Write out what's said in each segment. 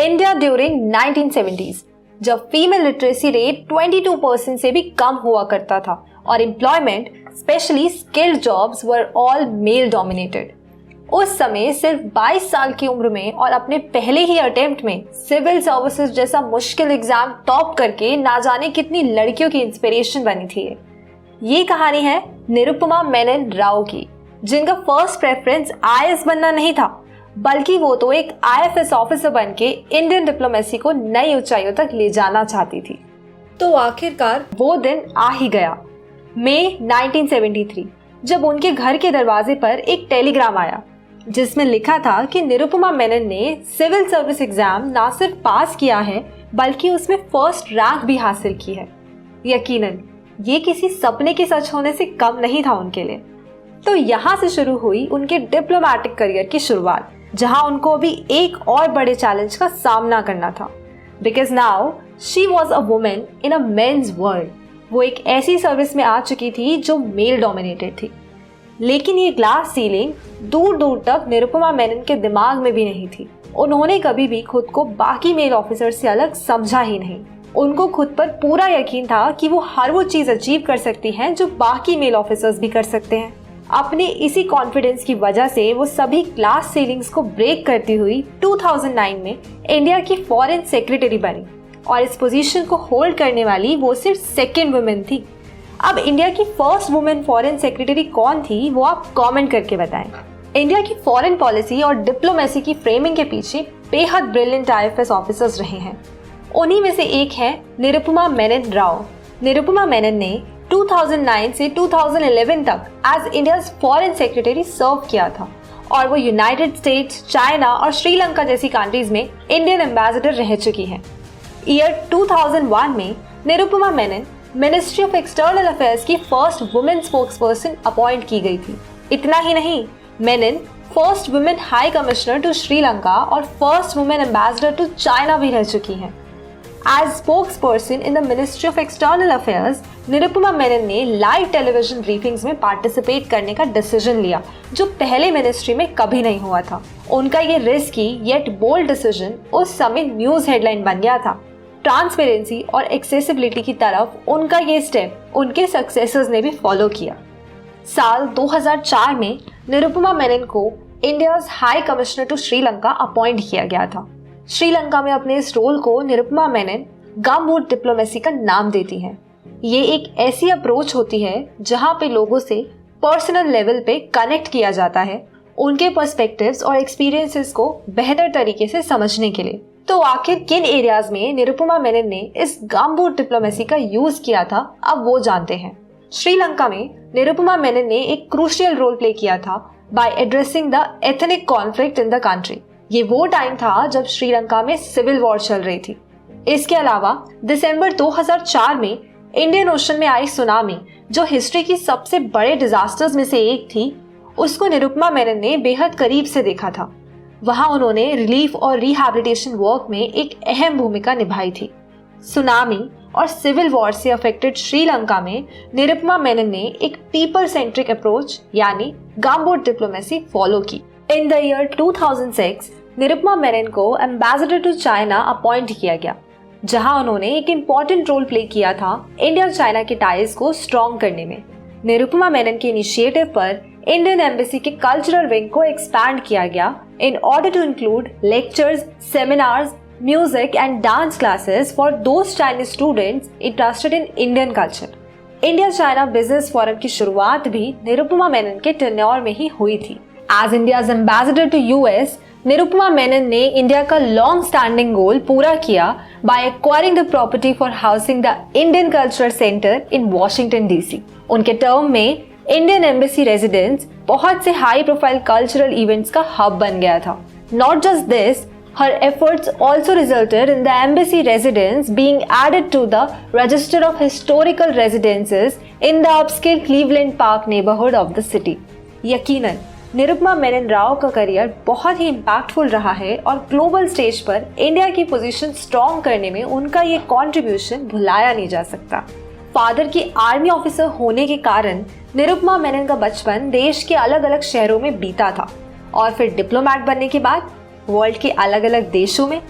India during 1970s, जब female literacy rate 22% से भी कम हुआ करता था और employment specially skilled jobs were all male dominated. उस समय सिर्फ 22 साल की उम्र में और अपने पहले ही अटेम्प्ट में सिविल सर्विसेज जैसा मुश्किल एग्जाम टॉप करके ना जाने कितनी लड़कियों की इंस्पिरेशन बनी थी। ये कहानी है निरुपमा मेनन राव की, जिनका फर्स्ट प्रेफरेंस आईएएस बनना नहीं था, बल्कि वो तो एक आईएफएस ऑफिसर बनके इंडियन डिप्लोमेसी को नई ऊंचाइयों तक ले जाना चाहती थी। तो आखिरकार वो दिन आ ही गया, मई 1973, जब उनके घर के दरवाजे पर एक टेलीग्राम आया जिसमें लिखा था कि निरुपमा मेनन ने सिविल सर्विस एग्जाम ना सिर्फ पास किया है बल्कि उसमें फर्स्ट रैंक भी हासिल की है। यकीनन ये किसी सपने के सच होने से कम नहीं था उनके लिए। तो यहाँ से शुरू हुई उनके डिप्लोमेटिक करियर की शुरुआत, जहाँ उनको अभी एक और बड़े चैलेंज का सामना करना था। Because now she was a woman in a men's world. वो एक ऐसी सर्विस में आ चुकी थी जो मेल डोमिनेटेड थी। लेकिन ये ग्लास सीलिंग दूर दूर तक निरुपमा मेनन के दिमाग में भी नहीं थी। उन्होंने कभी भी खुद को बाकी मेल ऑफिसर से अलग समझा ही नहीं। उनको खुद पर पूरा यकीन था कि वो हर वो चीज अचीव कर सकती हैं जो बाकी मेल ऑफिसर्स भी कर सकते हैं। अपने इसी कॉन्फिडेंस की वजह से वो सभी ग्लास सीलिंग्स को ब्रेक करती हुई 2009 में इंडिया की फॉरेन सेक्रेटरी बनी और इस पोजीशन को होल्ड करने वाली वो सिर्फ सेकेंड वुमेन थी। अब इंडिया की फर्स्ट वुमेन फॉरेन सेक्रेटरी कौन थी वो आप कमेंट करके बताएं। इंडिया की फॉरेन पॉलिसी और डिप्लोमेसी की फ्रेमिंग के पीछे बेहद ब्रिलियंट आईएफएस ऑफिसर्स रहे हैं। उन्हीं में से एक है निरुपमा मेनन राव। निरुपमा मेनन ने 2009 से 2011 तक एज इंडियाज फॉरेन सेक्रेटरी सर्व किया था और वो यूनाइटेड स्टेट्स, चाइना और श्रीलंका जैसी कंट्रीज में इंडियन एम्बेसडर रह चुकी हैं। ईयर 2001 में Nirupama Menon ministry of external affairs की फर्स्ट वुमेन स्पोक्सपर्सन अपॉइंट की गई थी। इतना ही नहीं, Menon first women high commissioner to Sri Lanka और first women ambassador to China भी रह चुकी हैं। As spokesperson in the ministry of external affairs, Nirupama Menon ने लाइव टेलीविजन ब्रीफिंग्स में पार्टिसिपेट करने का डिसीजन लिया, जो पहले मिनिस्ट्री में कभी नहीं हुआ था। उनका ये रिस्की येट बोल्ड डिसीजन उस समय न्यूज हेडलाइन बन गया था। ट्रांसपेरेंसी और एक्सेसिबिलिटी की तरफ उनका ये स्टेप उनके सक्सेसर्स ने भी फॉलो किया। साल 2004 में निरुपमा मेनन को India's high commissioner to Sri Lanka appoint किया गया था। श्रीलंका में अपने इस रोल को निरुपमा मेनन गमबूट डिप्लोमेसी का नाम देती हैं। ये एक ऐसी अप्रोच होती है जहां पे लोगों से पर्सनल लेवल पे कनेक्ट किया जाता है, उनके पर्सपेक्टिव्स और एक्सपीरियंसेस को बेहतर तरीके से समझने के लिए। तो आखिर किन एरियाज में निरुपमा मेनन ने इस गमबूट डिप्लोमेसी का यूज किया था, अब वो जानते हैं। श्रीलंका में निरुपमा मेनन ने एक क्रूशियल रोल प्ले किया था by addressing the ethnic conflict in the country. ये वो टाइम था जब श्रीलंका में सिविल वॉर चल रही थी। इसके अलावा दिसंबर 2004 में इंडियन ओशन में आई सुनामी, जो हिस्ट्री की सबसे बड़े डिजास्टर्स में से एक थी, उसको निरुपमा मेनन ने बेहद करीब से देखा था। वहां उन्होंने रिलीफ और रिहैबिलिटेशन वर्क में एक अहम भूमिका निभाई थी। सुनामी और सिविल वॉर से अफेक्टेड श्रीलंका में निरुपमा मेनन ने एक पीपल सेंट्रिक अप्रोच यानी गमबूट डिप्लोमेसी फॉलो की। In the year 2006 Nirupama Menon को एम्बेसडर टू चाइना अपॉइंट किया गया, जहां उन्होंने एक इम्पॉर्टेंट रोल प्ले किया था इंडिया चाइना के टाइज को स्ट्रॉन्ग करने में। निरुपमा मेनन के इनिशिएटिव पर इंडियन एम्बेसी के कल्चरल विंग को एक्सपैंड किया गया in order to include lectures, seminars, music and dance classes for those Chinese students interested in Indian culture. India China business forum की शुरुआत भी निरुपमा मेनन के टेन्योर में ही हुई थी। As India's ambassador to US, Nirupama Menon ने इंडिया का लॉन्ग स्टैंडिंग गोल पूरा किया by acquiring the property for housing the Indian cultural centre in Washington DC. उनके टर्म में इंडियन एम्बेसी रेजिडेंस बहुत से हाई प्रोफाइल कल्चरल इवेंट्स का हब बन गया था। Not just this, her efforts also resulted in the embassy residence being added to the register of historical residences in the upscale Cleveland park neighbourhood of the city. यकीनन निरुपमा मेनन राव का career बहुत ही impactful रहा है और global stage पर India की position strong करने में उनका ये कॉन्ट्रीब्यूशन भुलाया नहीं जा सकता। फादर की आर्मी ऑफिसर होने के कारण निरुपमा मेनन का बचपन देश के अलग अलग शहरों में बीता था और फिर डिप्लोमेट बनने के बाद वर्ल्ड के अलग अलग देशों में।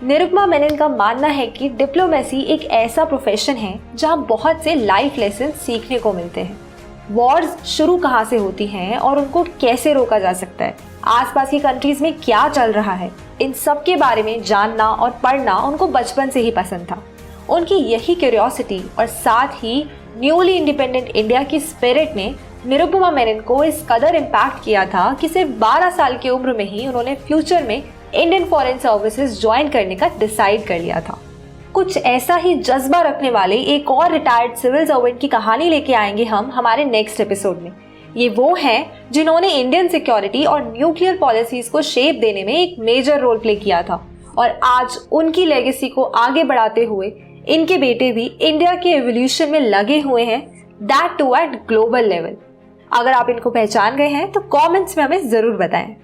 निरुपमा मेनन का मानना है कि डिप्लोमेसी एक ऐसा प्रोफेशन है जहां बहुत से लाइफ लेसन सीखने को मिलते हैं। वॉर्स शुरू कहां से होती हैं और उनको कैसे रोका जा सकता है, आसपास की कंट्रीज में क्या चल रहा है, इन सब के बारे में जानना और पढ़ना उनको बचपन से ही पसंद था। उनकी यही क्यूरियोसिटी और साथ ही न्यूली इंडिपेंडेंट इंडिया की स्पिरिट ने निरुपमा मेनन को इस कदर इम्पैक्ट किया था कि सिर्फ 12 साल की उम्र में ही उन्होंने फ्यूचर में इंडियन फॉरेन सर्विसेज ज्वाइन करने का डिसाइड कर लिया था। कुछ ऐसा ही जज्बा रखने वाले एक और रिटायर्ड सिविल सर्वेंट की कहानी लेके आएंगे हम हमारे नेक्स्ट एपिसोड में। ये वो हैं जिन्होंने इंडियन सिक्योरिटी और न्यूक्लियर पॉलिसीज को शेप देने में एक मेजर रोल प्ले किया था और आज उनकी लेगेसी को आगे बढ़ाते हुए इनके बेटे भी इंडिया के एवोल्यूशन में लगे हुए हैं, that too at global level. अगर आप इनको पहचान गए हैं तो कमेंट्स में हमें जरूर बताएं।